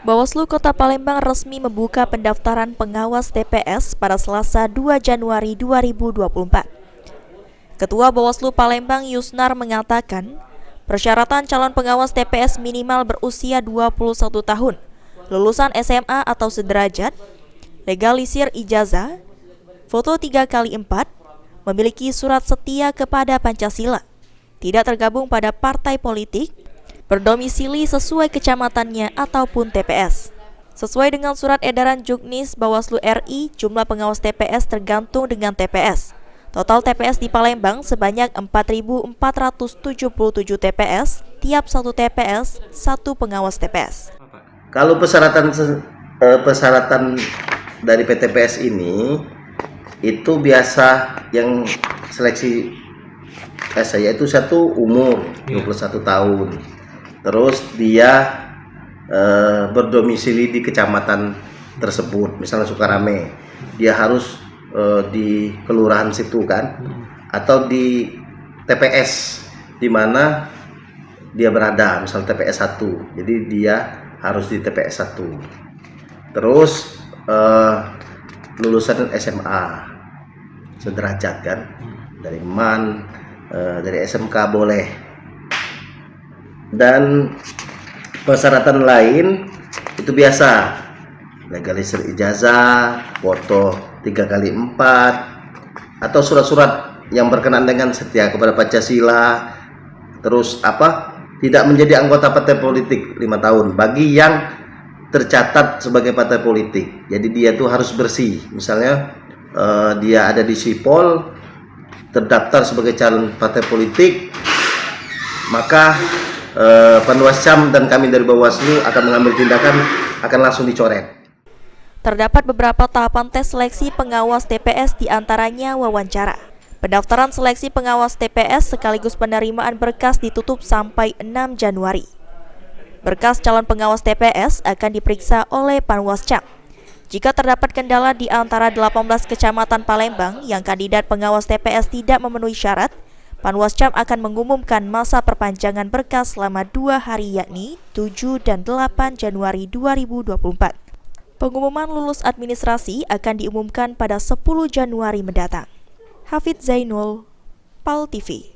Bawaslu Kota Palembang resmi membuka pendaftaran pengawas TPS pada Selasa 2 Januari 2024. Ketua Bawaslu Palembang Yusnar mengatakan, persyaratan calon pengawas TPS minimal berusia 21 tahun, lulusan SMA atau sederajat, legalisir ijazah, foto 3x4, memiliki surat setia kepada Pancasila, tidak tergabung pada partai politik, berdomisili sesuai kecamatannya ataupun TPS. Sesuai dengan surat edaran Juknis Bawaslu RI, jumlah pengawas TPS tergantung dengan TPS. Total TPS di Palembang sebanyak 4.477 TPS, tiap satu TPS, satu pengawas TPS. Kalau persyaratan dari PTPS ini, itu biasa yang seleksi saya itu satu umur 21 tahun. Terus dia berdomisili di kecamatan tersebut, misalnya Sukarame, dia harus di kelurahan situ kan, atau di TPS di mana dia berada, misal TPS 1, jadi dia harus di TPS 1. Terus lulusan SMA sederajat kan, dari MAN, dari SMK boleh. Dan persyaratan lain itu biasa, legalisir ijazah, foto 3x4, atau surat-surat yang berkenaan dengan setia kepada Pancasila. Terus tidak menjadi anggota partai politik 5 tahun bagi yang tercatat sebagai partai politik. Jadi dia tuh harus bersih. Misalnya dia ada di Sipol, terdaftar sebagai calon partai politik, maka Panwascam dan kami dari Bawaslu akan mengambil tindakan, akan langsung dicoret. Terdapat beberapa tahapan tes seleksi pengawas TPS, diantaranya wawancara. Pendaftaran seleksi pengawas TPS sekaligus penerimaan berkas ditutup sampai 6 Januari. Berkas calon pengawas TPS akan diperiksa oleh Panwascam. Jika terdapat kendala di antara 18 kecamatan Palembang yang kandidat pengawas TPS tidak memenuhi syarat, Panwascam akan mengumumkan masa perpanjangan berkas selama 2 hari, yakni 7 dan 8 Januari 2024. Pengumuman lulus administrasi akan diumumkan pada 10 Januari mendatang. Hafidz Zainul, PAL TV.